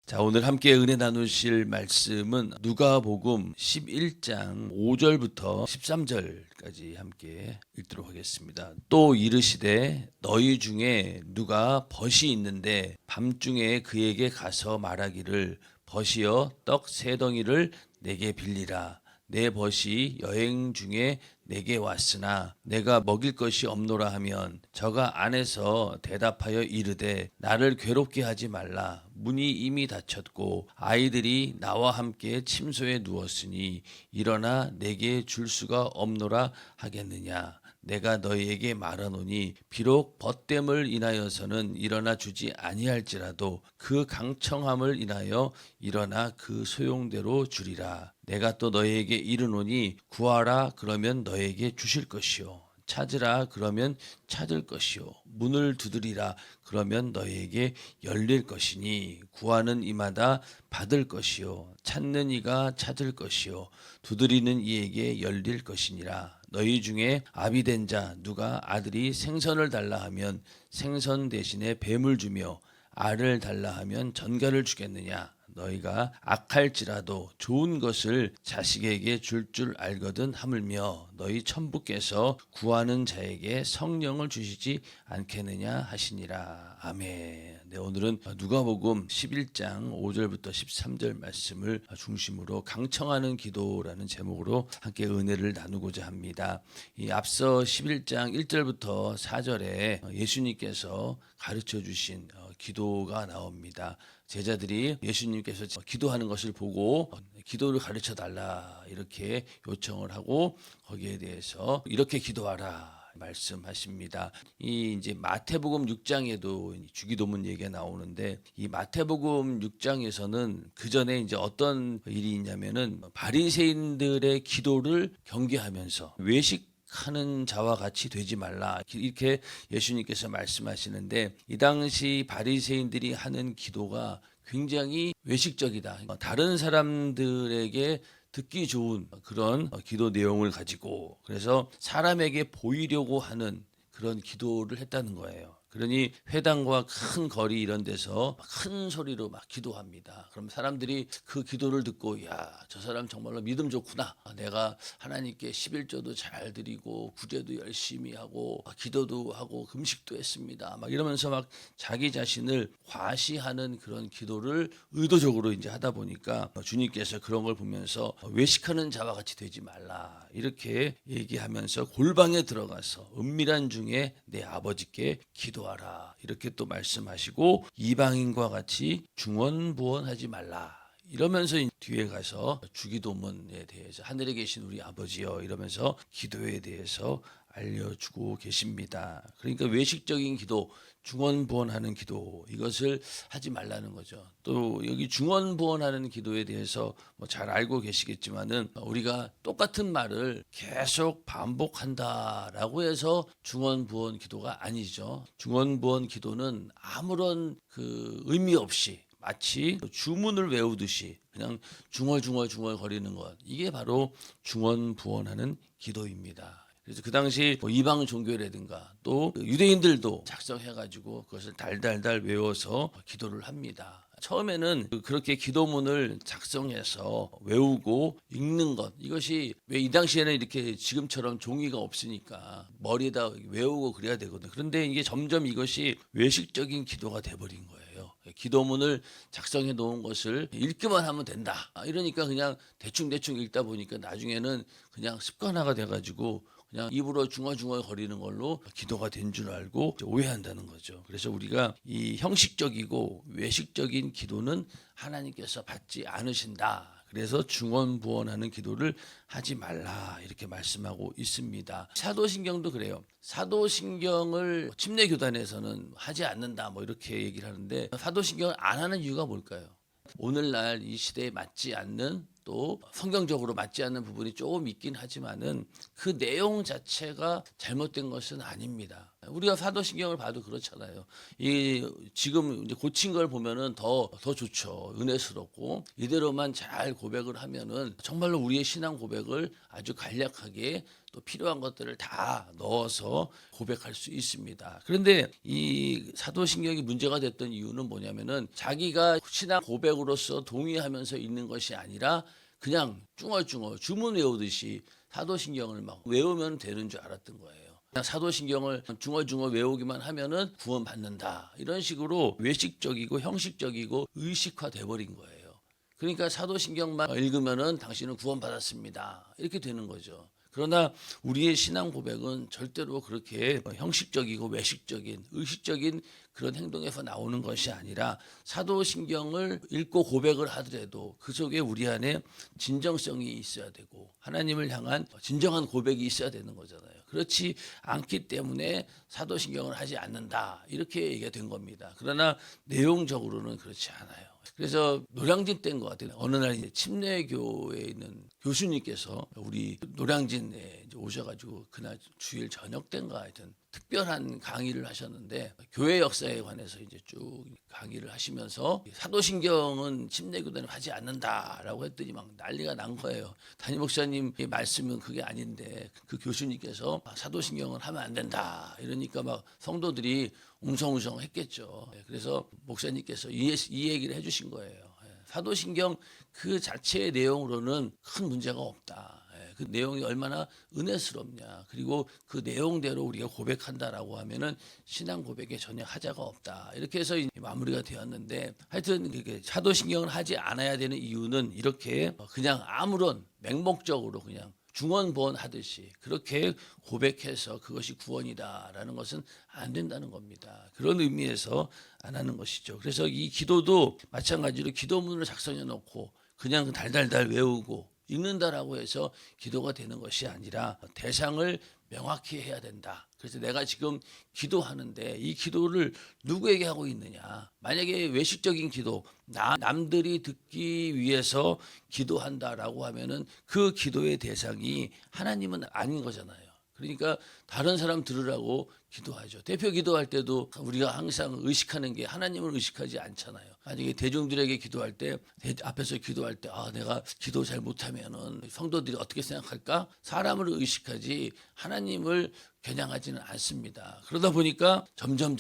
자, 오늘 함께 은혜 나누실 말씀은 누가복음 11장 5절부터 13절까지 함께 읽도록 하겠습니다. 또 이르시되 너희 중에 누가 벗이 있는데 밤중에 그에게 가서 말하기를 벗이여 떡 세 덩이를 내게 빌리라. 내 벗이 여행 중에 내게 왔으나 내가 먹일 것이 없노라 하면 저가 안에서 대답하여 이르되 나를 괴롭게 하지 말라. 문이 이미 닫혔고 아이들이 나와 함께 침소에 누웠으니 일어나 내게 줄 수가 없노라 하겠느냐. 내가 너희에게 말하노니 비록 벗됨을 인하여서는 일어나 주지 아니할지라도 그 강청함을 인하여 일어나 그 소용대로 주리라. 내가 또 너희에게 이르노니 구하라 그러면 너희에게 주실 것이요 찾으라 그러면 찾을 것이요 문을 두드리라 그러면 너희에게 열릴 것이니 구하는 이마다 받을 것이요 찾는 이가 찾을 것이요 두드리는 이에게 열릴 것이니라. 너희 중에 아비된 자 누가 아들이 생선을 달라 하면 생선 대신에 뱀을 주며 알을 달라 하면 전갈을 주겠느냐. 너희가 악할지라도 좋은 것을 자식에게 줄 알거든 하물며 너희 천부께서 구하는 자에게 성령을 주시지 않겠느냐 하시니라. 아멘. 네, 오늘은 누가복음 11장 5절부터 13절 말씀을 중심으로 강청하는 기도라는 제목으로 함께 은혜를 나누고자 합니다. 이 앞서 11장 1절부터 4절에 예수님께서 가르쳐 주신 기도가 나옵니다. 제자들이 예수님께서 기도하는 것을 보고 기도를 가르쳐 달라 이렇게 요청을 하고 거기에 대해서 이렇게 기도하라 말씀하십니다. 이 이제 마태복음 6장에도 주기도문 얘기가 나오는데 이 마태복음 6장에서는 그 전에 이제 어떤 일이 있냐면은 바리새인들의 기도를 경계하면서 외식하는 자와 같이 되지 말라 이렇게 예수님께서 말씀하시는데 이 당시 바리새인들이 하는 기도가 굉장히 외식적이다. 다른 사람들에게 듣기 좋은 그런 기도 내용을 가지고 그래서 사람에게 보이려고 하는 그런 기도를 했다는 거예요. 그러니 회당과 큰 거리 이런 데서 큰 소리로 막 기도합니다. 그럼 사람들이 그 기도를 듣고 야, 저 사람 정말로 믿음 좋구나. 내가 하나님께 11조도 잘 드리고 구제도 열심히 하고 기도도 하고 금식도 했습니다. 막 이러면서 막 자기 자신을 과시하는 그런 기도를 의도적으로 이제 하다 보니까 주님께서 그런 걸 보면서 외식하는 자와 같이 되지 말라. 이렇게 얘기하면서 골방에 들어가서 은밀한 중에 내 아버지께 기도하라 이렇게 또 말씀하시고 이방인과 같이 중언부언하지 말라 이러면서 뒤에 가서 주기도문에 대해서 하늘에 계신 우리 아버지여 이러면서 기도에 대해서 알려주고 계십니다. 그러니까 외식적인 기도, 중언부언하는 기도 이것을 하지 말라는 거죠. 또 여기 중언부언하는 기도에 대해서 뭐 잘 알고 계시겠지만은 우리가 똑같은 말을 계속 반복한다라고 해서 중언부언 기도가 아니죠. 중언부언 기도는 아무런 그 의미 없이 마치 주문을 외우듯이 그냥 중얼중얼 거리는 것 이게 바로 중언부언하는 기도입니다. 그래서 그 당시 뭐 이방 종교라든가 또 유대인들도 작성해가지고 그것을 달달달 외워서 기도를 합니다. 처음에는 그렇게 기도문을 작성해서 외우고 읽는 것 이것이 왜 이 당시에는 이렇게 지금처럼 종이가 없으니까 머리에다 외우고 그래야 되거든요. 그런데 이게 점점 이것이 외식적인 기도가 돼버린 거예요. 기도문을 작성해 놓은 것을 읽기만 하면 된다. 이러니까 그냥 대충 읽다 보니까 나중에는 그냥 습관화가 돼가지고 그냥 입으로 중얼중얼 거리는 걸로 기도가 된 줄 알고 오해한다는 거죠. 그래서 우리가 이 형식적이고 외식적인 기도는 하나님께서 받지 않으신다. 그래서 중언부언하는 기도를 하지 말라 이렇게 말씀하고 있습니다. 사도신경도 그래요. 사도신경을 침례교단에서는 하지 않는다 뭐 이렇게 얘기를 하는데 사도신경을 안 하는 이유가 뭘까요? 오늘날 이 시대에 맞지 않는 또 성경적으로 맞지 않는 부분이 조금 있긴 하지만은 그 내용 자체가 잘못된 것은 아닙니다. 우리가 사도신경을 봐도 그렇잖아요. 이 지금 이제 고친 걸 보면은 더 좋죠. 은혜스럽고 이대로만 잘 고백을 하면은 정말로 우리의 신앙 고백을 아주 간략하게 또 또 필요한 것들을 다 넣어서 고백할 수 있습니다. 그런데 이 사도신경이 문제가 됐던 이유는 뭐냐면은 자기가 신앙 고백으로서 동의하면서 있는 것이 아니라 그냥 쭝얼쭝얼 주문 외우듯이 사도신경을 막 외우면 되는 줄 알았던 거예요. 그냥 사도신경을 중얼중얼 외우기만 하면은 구원받는다. 이런 식으로 외식적이고 형식적이고 의식화돼 버린 거예요. 그러니까 사도신경만 읽으면은 당신은 구원받았습니다. 이렇게 되는 거죠. 그러나 우리의 신앙 고백은 절대로 그렇게 형식적이고 외식적인 의식적인 그런 행동에서 나오는 것이 아니라 사도신경을 읽고 고백을 하더라도 그 속에 우리 안에 진정성이 있어야 되고 하나님을 향한 진정한 고백이 있어야 되는 거잖아요. 그렇지 않기 때문에 사도신경을 하지 않는다 이렇게 얘기가 된 겁니다. 그러나 내용적으로는 그렇지 않아요. 그래서 노량진 때인 것 같아요. 어느 날 이제 침례교에 있는 교수님께서 우리 노량진에 이제 오셔가지고 그날 주일 저녁 때인가 하여튼 특별한 강의를 하셨는데 교회 역사에 관해서 이제 쭉 강의를 하시면서 사도신경은 침례교단은 하지 않는다라고 했더니 막 난리가 난 거예요. 담임 목사님의 말씀은 그게 아닌데 그 교수님께서 사도신경은 하면 안 된다 이러니까 막 성도들이 웅성웅성 했겠죠. 그래서 목사님께서 이 얘기를 해주신 거예요. 사도신경 그 자체의 내용으로는 큰 문제가 없다. 그 내용이 얼마나 은혜스럽냐. 그리고 그 내용대로 우리가 고백한다라고 하면은 신앙 고백에 전혀 하자가 없다. 이렇게 해서 마무리가 되었는데 하여튼 사도신경을 하지 않아야 되는 이유는 이렇게 그냥 아무런 맹목적으로 그냥 중언부언 하듯이 그렇게 고백해서 그것이 구원이다라는 것은 안 된다는 겁니다. 그런 의미에서 안 하는 것이죠. 그래서 이 기도도 마찬가지로 기도문을 작성해 놓고 그냥 달달달 외우고 읽는다라고 해서 기도가 되는 것이 아니라 대상을 명확히 해야 된다. 그래서 내가 지금 기도하는데 이 기도를 누구에게 하고 있느냐. 만약에 외식적인 기도, 남들이 듣기 위해서 기도한다라고 하면은 그 기도의 대상이 하나님은 아닌 거잖아요. 그러니까 다른 사람 들으라고 기도하죠. 대표 기도할 때도 우리가 항상 의식하는 게 하나님을 의식하지 않잖아요. 만약에 대중들에게 기도할 때 앞에서 기도할 때 내가 기도 잘 못하면은 성도들이 어떻게 생각할까? 사람을 의식하지 하나님을 겨냥하지는 않습니다. 그러다 보니까 점점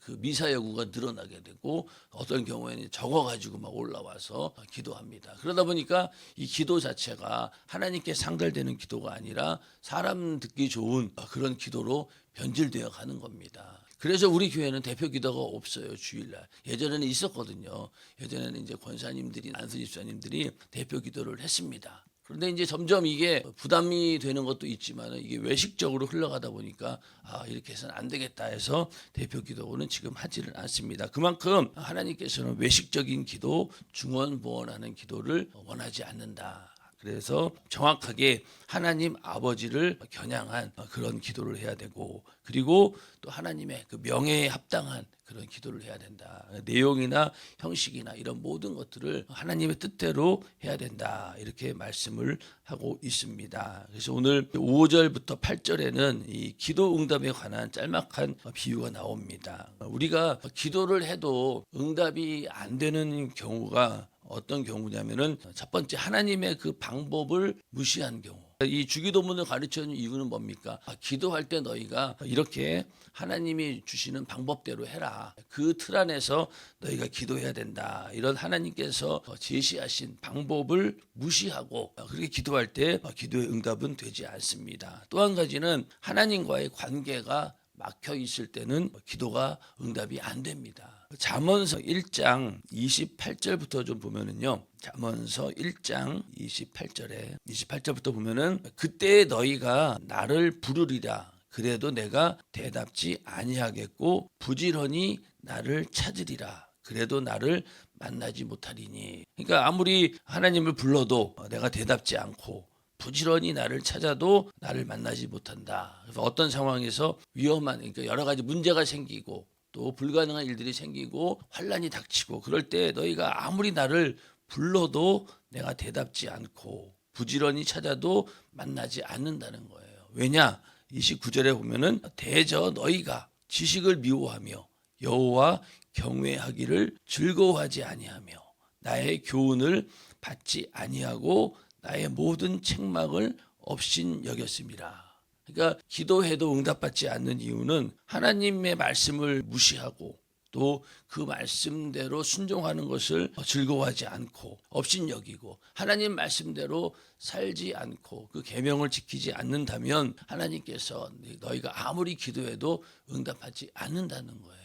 그 미사 여구가 늘어나게 되고 어떤 경우에는 적어가지고 막 올라와서 기도합니다. 그러다 보니까 이 기도 자체가 하나님께 상달되는 기도가 아니라 사람 듣기 좋은 그런 기도로 변질되어 가는 겁니다. 그래서 우리 교회는 대표 기도가 없어요. 주일날. 예전에는 있었거든요. 예전에는 이제 권사님들이 안수 집사님들이 대표 기도를 했습니다. 그런데 이제 점점 이게 부담이 되는 것도 있지만 이게 외식적으로 흘러가다 보니까 이렇게 해서는 안 되겠다 해서 대표 기도는 지금 하지를 않습니다. 그만큼 하나님께서는 외식적인 기도, 중언부언하는 기도를 원하지 않는다. 그래서 정확하게 하나님 아버지를 겨냥한 그런 기도를 해야 되고 그리고 또 하나님의 그 명예에 합당한 그런 기도를 해야 된다. 내용이나 형식이나 이런 모든 것들을 하나님의 뜻대로 해야 된다. 이렇게 말씀을 하고 있습니다. 그래서 오늘 5절부터 8절에는 이 기도 응답에 관한 짤막한 비유가 나옵니다. 우리가 기도를 해도 응답이 안 되는 경우가 어떤 경우냐면은 첫 번째 하나님의 그 방법을 무시한 경우. 이 주기도문을 가르치는 이유는 뭡니까? 기도할 때 너희가 이렇게 하나님이 주시는 방법대로 해라. 그 틀 안에서 너희가 기도해야 된다. 이런 하나님께서 제시하신 방법을 무시하고 그렇게 기도할 때 기도의 응답은 되지 않습니다. 또 한 가지는 하나님과의 관계가 막혀 있을 때는 기도가 응답이 안 됩니다. 잠언서 1장 28절부터 좀 보면은요. 잠언서 1장 28절부터 보면은 그때 너희가 나를 부르리라. 그래도 내가 대답지 아니하겠고 부지런히 나를 찾으리라. 그래도 나를 만나지 못하리니. 그러니까 아무리 하나님을 불러도 내가 대답지 않고 부지런히 나를 찾아도 나를 만나지 못한다. 그래서 어떤 상황에서 위험한 그러니까 여러 가지 문제가 생기고 또 불가능한 일들이 생기고 환란이 닥치고 그럴 때 너희가 아무리 나를 불러도 내가 대답지 않고 부지런히 찾아도 만나지 않는다는 거예요. 왜냐? 29절에 보면은 대저 너희가 지식을 미워하며 여호와 경외하기를 즐거워하지 아니하며 나의 교훈을 받지 아니하고 나의 모든 책망을 없인 여겼습니다. 그러니까 기도해도 응답받지 않는 이유는 하나님의 말씀을 무시하고 또 그 말씀대로 순종하는 것을 즐거워하지 않고 업신여기고 하나님 말씀대로 살지 않고 그 계명을 지키지 않는다면 하나님께서 너희가 아무리 기도해도 응답하지 않는다는 거예요.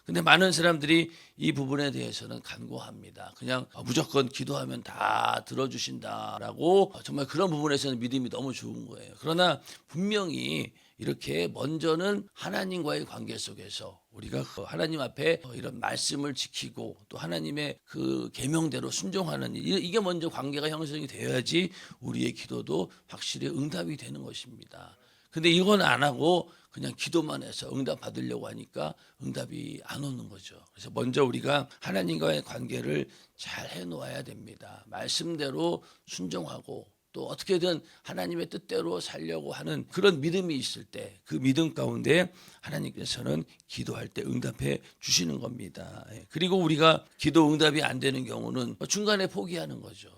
근데 많은 사람들이 이 부분에 대해서는 간과합니다. 그냥 무조건 기도하면 다 들어주신다라고 정말 그런 부분에서는 믿음이 너무 좋은 거예요. 그러나 분명히 이렇게 먼저는 하나님과의 관계 속에서 우리가 하나님 앞에 이런 말씀을 지키고 또 하나님의 그 계명대로 순종하는 일, 이게 먼저 관계가 형성이 되어야지 우리의 기도도 확실히 응답이 되는 것입니다. 근데 이건 안 하고 그냥 기도만 해서 응답 받으려고 하니까 응답이 안 오는 거죠. 그래서 먼저 우리가 하나님과의 관계를 잘 해놓아야 됩니다. 말씀대로 순종하고 또 어떻게든 하나님의 뜻대로 살려고 하는 그런 믿음이 있을 때 그 믿음 가운데 하나님께서는 기도할 때 응답해 주시는 겁니다. 그리고 우리가 기도 응답이 안 되는 경우는 중간에 포기하는 거죠.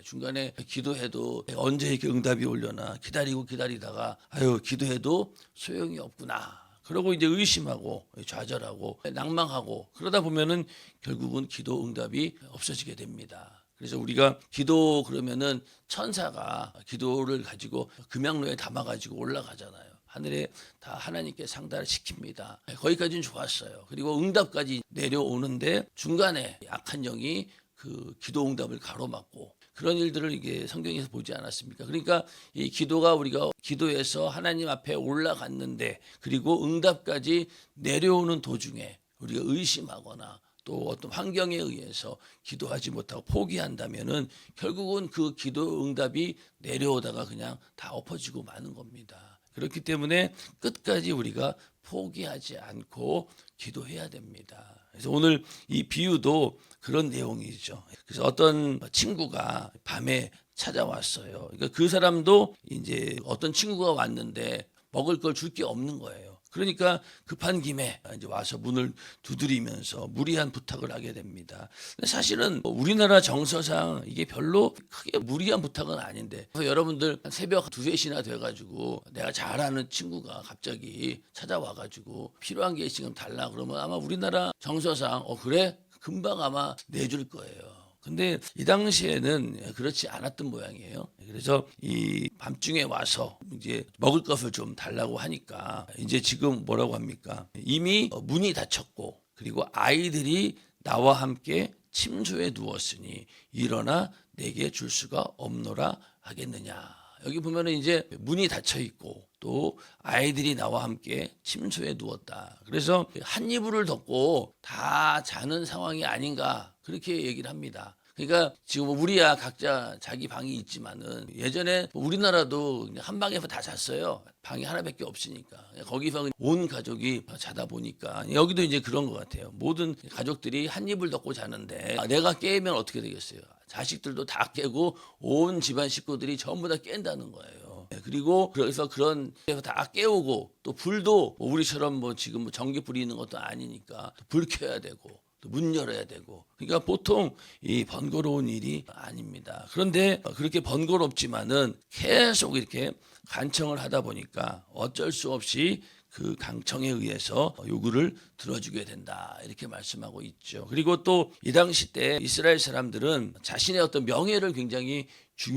중간에 기도해도 언제 이렇게 응답이 오려나 기다리다가 아유 기도해도 소용이 없구나. 그러고 이제 의심하고 좌절하고 낭망하고 그러다 보면은 결국은 기도 응답이 없어지게 됩니다. 그래서 우리가 기도 그러면은 천사가 기도를 가지고 금양로에 담아가지고 올라가잖아요. 하늘에 다 하나님께 상달을 시킵니다. 거기까지는 좋았어요. 그리고 응답까지 내려오는데 중간에 악한 영이 그 기도 응답을 가로막고 그런 일들을 이게 성경에서 보지 않았습니까? 그러니까 이 기도가 우리가 기도해서 하나님 앞에 올라갔는데 그리고 응답까지 내려오는 도중에 우리가 의심하거나 또 어떤 환경에 의해서 기도하지 못하고 포기한다면은 결국은 그 기도 응답이 내려오다가 그냥 다 엎어지고 마는 겁니다. 그렇기 때문에 끝까지 우리가 포기하지 않고 기도해야 됩니다. 그래서 오늘 이 비유도 그런 내용이죠. 그래서 어떤 친구가 밤에 찾아왔어요. 그러니까 그 사람도 이제 어떤 친구가 왔는데 먹을 걸 줄 게 없는 거예요. 그러니까 급한 김에 이제 와서 문을 두드리면서 무리한 부탁을 하게 됩니다. 근데 사실은 우리나라 정서상 이게 별로 크게 무리한 부탁은 아닌데 여러분들 새벽 2, 3시나 돼가지고 내가 잘 아는 친구가 갑자기 찾아와가지고 필요한 게 지금 달라 그러면 아마 우리나라 정서상 그래? 금방 아마 내줄 거예요. 근데 이 당시에는 그렇지 않았던 모양이에요. 그래서 이 밤중에 와서 이제 먹을 것을 좀 달라고 하니까 이제 지금 뭐라고 합니까? 이미 문이 닫혔고 그리고 아이들이 나와 함께 침소에 누웠으니 일어나 내게 줄 수가 없노라 하겠느냐. 여기 보면은 이제 문이 닫혀 있고 또 아이들이 나와 함께 침소에 누웠다. 그래서 한 이불을 덮고 다 자는 상황이 아닌가 그렇게 얘기를 합니다. 그러니까 지금 우리야 각자 자기 방이 있지만은 예전에 우리나라도 한 방에서 다 잤어요. 방이 하나밖에 없으니까 거기서 온 가족이 자다 보니까 여기도 이제 그런 것 같아요. 모든 가족들이 한 이불 덮고 자는데 내가 깨면 어떻게 되겠어요? 자식들도 다 깨고 온 집안 식구들이 전부 다 깬다는 거예요. 그리고 그래서 그런 데서 다 깨우고 또 불도 우리처럼 뭐 지금 뭐 전기불이 있는 것도 아니니까 불 켜야 되고 또 문 열어야 되고 그러니까 보통 이 번거로운 일이 아닙니다. 그런데 그렇게 번거롭지만은 계속 이렇게 간청을 하다 보니까 어쩔 수 없이 그 강청에 의해서 요구를 들어주게 된다 이렇게 말씀하고 있죠. 그리고 또 이 당시 때 이스라엘 사람들은 자신의 어떤 명예를 굉장히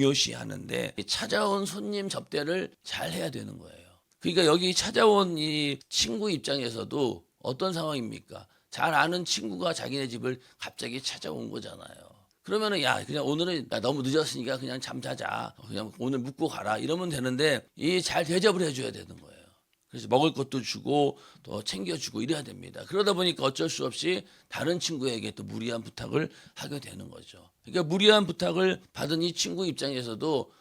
중요시하는데 찾아온 손님 접대를 잘 해야 되는 거예요. 그러니까 여기 찾아온 이 친구 입장에서도 어떤 상황입니까? 잘 아는 친구가 자기네 집을 갑자기 찾아온 거잖아요. 그러면은 야 그냥 오늘은 너무 늦었으니까 그냥 잠자자 그냥 오늘 묵고 가라 이러면 되는데 이 잘 대접을 해줘야 되는 거예요. 그래서 먹을 것도 주고 또 챙겨주고 이래야 됩니다. 그러다 보니까 어쩔 수 없이 다른 친구에게 또 무리한 부탁을 하게 되는 거죠. 그러니까 무리한 부탁을 받은 이 친구 입장에서도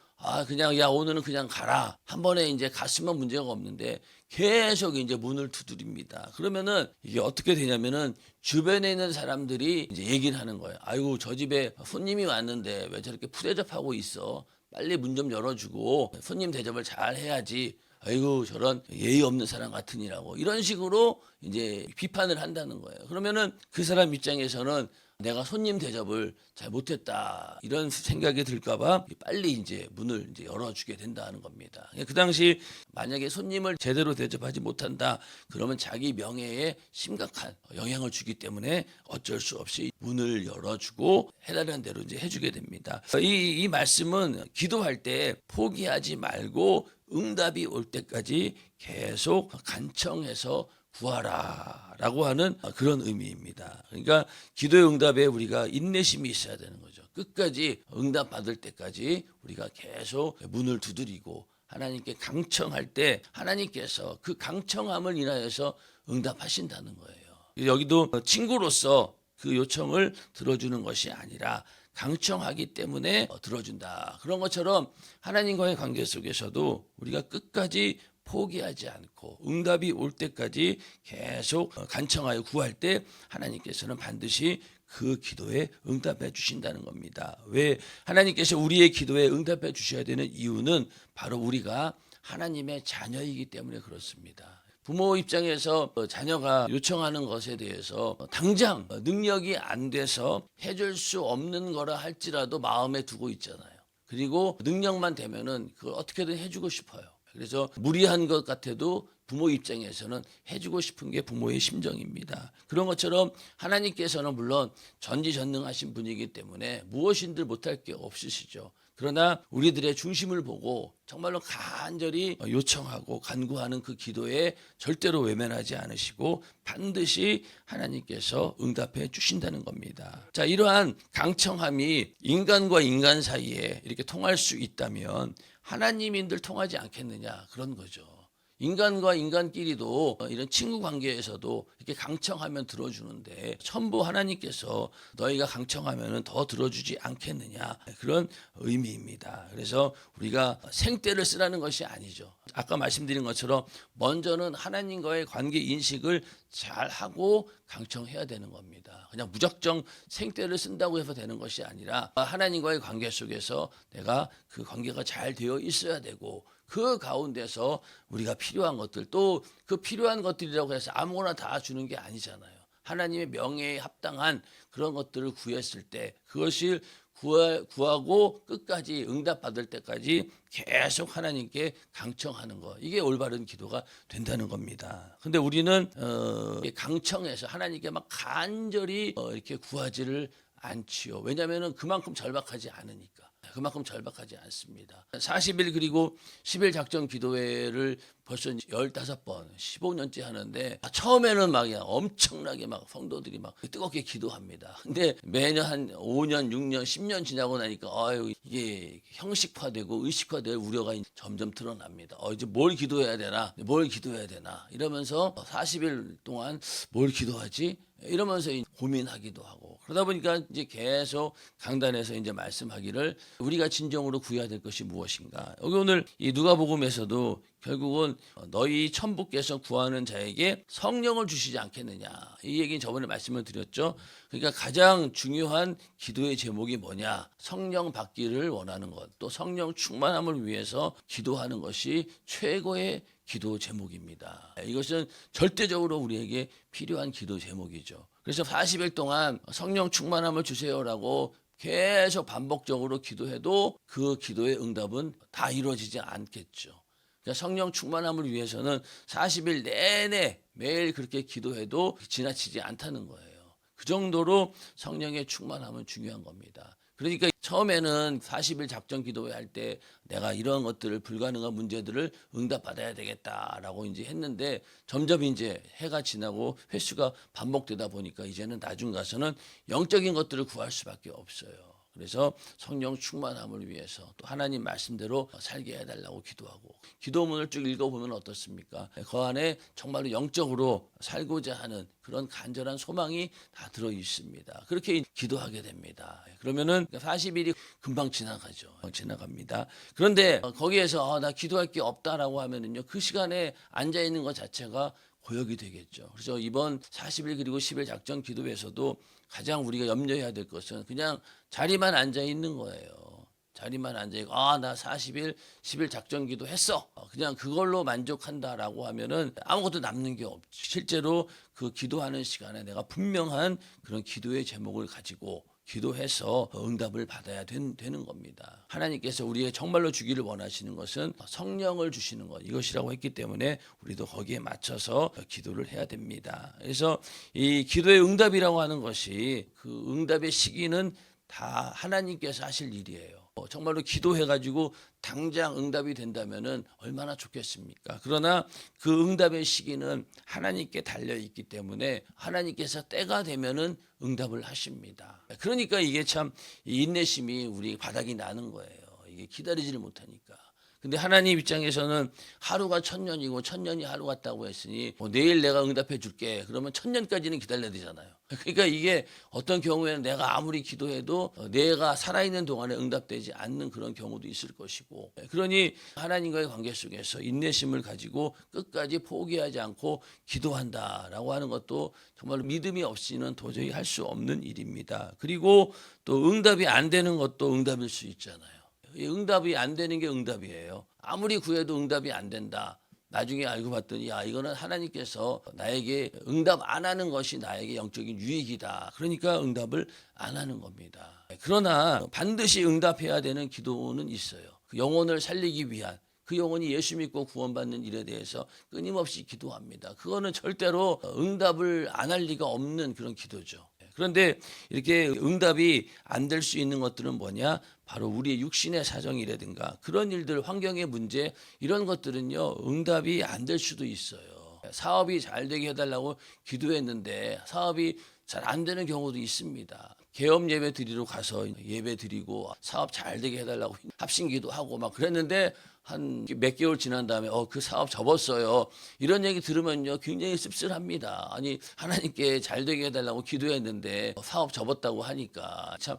그냥 야 오늘은 그냥 가라 한 번에 이제 갔으면 문제가 없는데 계속 이제 문을 두드립니다. 그러면은 이게 어떻게 되냐면은 주변에 있는 사람들이 이제 얘기를 하는 거예요. 아이고 저 집에 손님이 왔는데 왜 저렇게 푸대접하고 있어? 빨리 문 좀 열어주고 손님 대접을 잘 해야지. 아이고 저런 예의 없는 사람 같으니라고 이런 식으로 이제 비판을 한다는 거예요. 그러면은 그 사람 입장에서는 내가 손님 대접을 잘 못했다 이런 생각이 들까봐 빨리 이제 문을 이제 열어주게 된다는 겁니다. 그 당시 만약에 손님을 제대로 대접하지 못한다 그러면 자기 명예에 심각한 영향을 주기 때문에 어쩔 수 없이 문을 열어주고 해달라는 대로 이제 해주게 됩니다. 이 말씀은 기도할 때 포기하지 말고 응답이 올 때까지 계속 간청해서 구하라라고 하는 그런 의미입니다. 그러니까 기도의 응답에 우리가 인내심이 있어야 되는 거죠. 끝까지 응답 받을 때까지 우리가 계속 문을 두드리고 하나님께 강청할 때 하나님께서 그 강청함을 인하여서 응답하신다는 거예요. 여기도 친구로서 그 요청을 들어주는 것이 아니라 강청하기 때문에 들어준다. 그런 것처럼 하나님과의 관계 속에서도 우리가 끝까지 포기하지 않고 응답이 올 때까지 계속 간청하여 구할 때 하나님께서는 반드시 그 기도에 응답해 주신다는 겁니다. 왜 하나님께서 우리의 기도에 응답해 주셔야 되는 이유는 바로 우리가 하나님의 자녀이기 때문에 그렇습니다. 부모 입장에서 자녀가 요청하는 것에 대해서 당장 능력이 안 돼서 해줄 수 없는 거라 할지라도 마음에 두고 있잖아요. 그리고 능력만 되면은 그걸 어떻게든 해주고 싶어요. 그래서 무리한 것 같아도 부모 입장에서는 해주고 싶은 게 부모의 심정입니다. 그런 것처럼 하나님께서는 물론 전지전능하신 분이기 때문에 무엇인들 못할 게 없으시죠. 그러나 우리들의 중심을 보고 정말로 간절히 요청하고 간구하는 그 기도에 절대로 외면하지 않으시고 반드시 하나님께서 응답해 주신다는 겁니다. 자, 이러한 강청함이 인간과 인간 사이에 이렇게 통할 수 있다면 하나님인들 통하지 않겠느냐 그런 거죠. 인간과 인간끼리도 이런 친구 관계에서도 이렇게 강청하면 들어주는데 전부 하나님께서 너희가 강청하면 더 들어주지 않겠느냐 그런 의미입니다. 그래서 우리가 생떼를 쓰라는 것이 아니죠. 아까 말씀드린 것처럼 먼저는 하나님과의 관계 인식을 잘 하고 강청해야 되는 겁니다. 그냥 무작정 생떼를 쓴다고 해서 되는 것이 아니라 하나님과의 관계 속에서 내가 그 관계가 잘 되어 있어야 되고 그 가운데서 우리가 필요한 것들 또 그 필요한 것들이라고 해서 아무거나 다 주는 게 아니잖아요. 하나님의 명예에 합당한 그런 것들을 구했을 때 그것을 구하고 끝까지 응답받을 때까지 계속 하나님께 강청하는 것 이게 올바른 기도가 된다는 겁니다. 근데 우리는 강청해서 하나님께 막 간절히 이렇게 구하지를 않지요. 왜냐하면 그만큼 절박하지 않으니까. 그만큼 절박하지 않습니다. 40일 그리고 10일 작전 기도회를 벌써 15번, 15년째 하는데 처음에는 막 엄청나게 막 성도들이 막 뜨겁게 기도합니다. 근데 매년 한 5년, 6년, 10년 지나고 나니까 아유 이게 형식화되고 의식화될 우려가 점점 드러납니다. 이제 뭘 기도해야 되나? 뭘 기도해야 되나? 이러면서 40일 동안 뭘 기도하지? 이러면서 고민하기도 하고 그러다 보니까 이제 계속 강단에서 이제 말씀하기를 우리가 진정으로 구해야 될 것이 무엇인가. 여기 오늘 이 누가복음에서도 결국은 너희 천부께서 구하는 자에게 성령을 주시지 않겠느냐. 이 얘기는 저번에 말씀을 드렸죠. 그러니까 가장 중요한 기도의 제목이 뭐냐. 성령 받기를 원하는 것. 또 성령 충만함을 위해서 기도하는 것이 최고의 기도 제목입니다. 이것은 절대적으로 우리에게 필요한 기도 제목이죠. 그래서 40일 동안 성령 충만함을 주세요라고 계속 반복적으로 기도해도 그 기도의 응답은 다 이루어지지 않겠죠. 그러니까 성령 충만함을 위해서는 40일 내내 매일 그렇게 기도해도 지나치지 않다는 거예요. 그 정도로 성령의 충만함은 중요한 겁니다. 그러니까 처음에는 40일 작전 기도회 할 때 내가 이런 것들을 불가능한 문제들을 응답받아야 되겠다라고 이제 했는데 점점 이제 해가 지나고 횟수가 반복되다 보니까 이제는 나중 가서는 영적인 것들을 구할 수밖에 없어요. 그래서 성령 충만함을 위해서 또 하나님 말씀대로 살게 해달라고 기도하고 기도문을 쭉 읽어보면 어떻습니까? 그 안에 정말로 영적으로 살고자 하는 그런 간절한 소망이 다 들어 있습니다. 그렇게 기도하게 됩니다. 그러면은 40일이 금방 지나가죠. 지나갑니다. 그런데 거기에서 나 기도할 게 없다라고 하면은요, 그 시간에 앉아 있는 것 자체가 고역이 되겠죠. 그래서 이번 40일 그리고 10일 작전 기도에서도 가장 우리가 염려해야 될 것은 그냥 자리만 앉아 있는 거예요. 자리만 앉아있고 나 40일 10일 작전기도 했어. 그냥 그걸로 만족한다라고 하면은 아무것도 남는 게 없지. 실제로 그 기도하는 시간에 내가 분명한 그런 기도의 제목을 가지고 기도해서 응답을 받아야 되는 겁니다. 하나님께서 우리의 정말로 주기를 원하시는 것은 성령을 주시는 것, 이것이라고 했기 때문에 우리도 거기에 맞춰서 기도를 해야 됩니다. 그래서 이 기도의 응답이라고 하는 것이 그 응답의 시기는 다 하나님께서 하실 일이에요. 정말로 기도해가지고 당장 응답이 된다면은 얼마나 좋겠습니까? 그러나 그 응답의 시기는 하나님께 달려 있기 때문에 하나님께서 때가 되면은 응답을 하십니다. 그러니까 이게 참 인내심이 우리 바닥이 나는 거예요. 이게 기다리지를 못하니까. 근데 하나님 입장에서는 하루가 1000년이고 1000년이 하루 같다고 했으니 내일 내가 응답해 줄게. 그러면 1000년까지는 기다려야 되잖아요. 그러니까 이게 어떤 경우에는 내가 아무리 기도해도 내가 살아있는 동안에 응답되지 않는 그런 경우도 있을 것이고, 그러니 하나님과의 관계 속에서 인내심을 가지고 끝까지 포기하지 않고 기도한다라고 하는 것도 정말 믿음이 없이는 도저히 할 수 없는 일입니다. 그리고 또 응답이 안 되는 것도 응답일 수 있잖아요. 응답이 안 되는 게 응답이에요. 아무리 구해도 응답이 안 된다. 나중에 알고 봤더니 이거는 하나님께서 나에게 응답 안 하는 것이 나에게 영적인 유익이다. 그러니까 응답을 안 하는 겁니다. 그러나 반드시 응답해야 되는 기도는 있어요. 그 영혼을 살리기 위한, 그 영혼이 예수 믿고 구원받는 일에 대해서 끊임없이 기도합니다. 그거는 절대로 응답을 안 할 리가 없는 그런 기도죠. 그런데 이렇게 응답이 안 될 수 있는 것들은 뭐냐? 바로 우리의 육신의 사정이라든가 그런 일들, 환경의 문제, 이런 것들은요, 응답이 안 될 수도 있어요. 사업이 잘 되게 해달라고 기도했는데 사업이 잘 안 되는 경우도 있습니다. 계엄 예배 드리러 가서 예배 드리고 사업 잘 되게 해달라고 합심기도 하고 막 그랬는데 한 몇 개월 지난 다음에 그 사업 접었어요. 이런 얘기 들으면요, 굉장히 씁쓸합니다. 아니, 하나님께 잘 되게 해달라고 기도했는데 사업 접었다고 하니까 참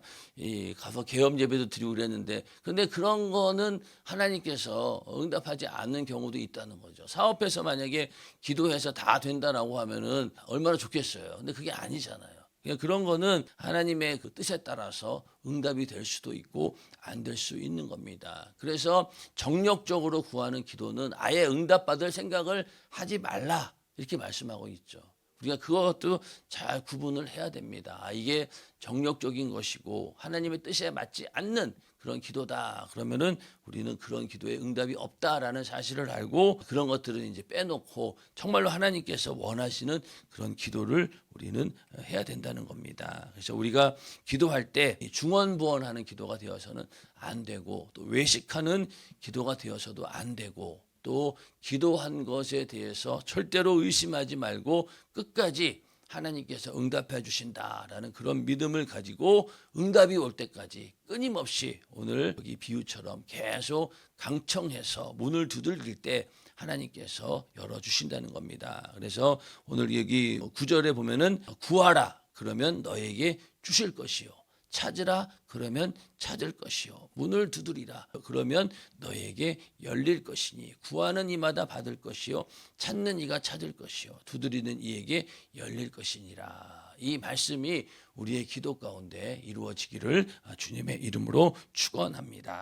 가서 계엄 예배도 드리고 그랬는데, 근데 그런 거는 하나님께서 응답하지 않는 경우도 있다는 거죠. 사업해서 만약에 기도해서 다 된다라고 하면은 얼마나 좋겠어요. 근데 그게 아니잖아요. 그런 거는 하나님의 그 뜻에 따라서 응답이 될 수도 있고 안 될 수 있는 겁니다. 그래서 정력적으로 구하는 기도는 아예 응답받을 생각을 하지 말라, 이렇게 말씀하고 있죠. 우리가 그것도 잘 구분을 해야 됩니다. 이게 정력적인 것이고 하나님의 뜻에 맞지 않는 그런 기도다. 그러면은 우리는 그런 기도에 응답이 없다라는 사실을 알고 그런 것들은 이제 빼놓고 정말로 하나님께서 원하시는 그런 기도를 우리는 해야 된다는 겁니다. 그래서 우리가 기도할 때 중언부언하는 기도가 되어서는 안 되고, 또 외식하는 기도가 되어서도 안 되고, 또 기도한 것에 대해서 절대로 의심하지 말고 끝까지 하나님께서 응답해 주신다라는 그런 믿음을 가지고 응답이 올 때까지 끊임없이 오늘 여기 비유처럼 계속 강청해서 문을 두들길 때 하나님께서 열어주신다는 겁니다. 그래서 오늘 여기 9절에 보면은 구하라 그러면 너에게 주실 것이요, 찾으라 그러면 찾을 것이요, 문을 두드리라 그러면 너에게 열릴 것이니 구하는 이마다 받을 것이요, 찾는 이가 찾을 것이요, 두드리는 이에게 열릴 것이니라. 이 말씀이 우리의 기도 가운데 이루어지기를 주님의 이름으로 축원합니다.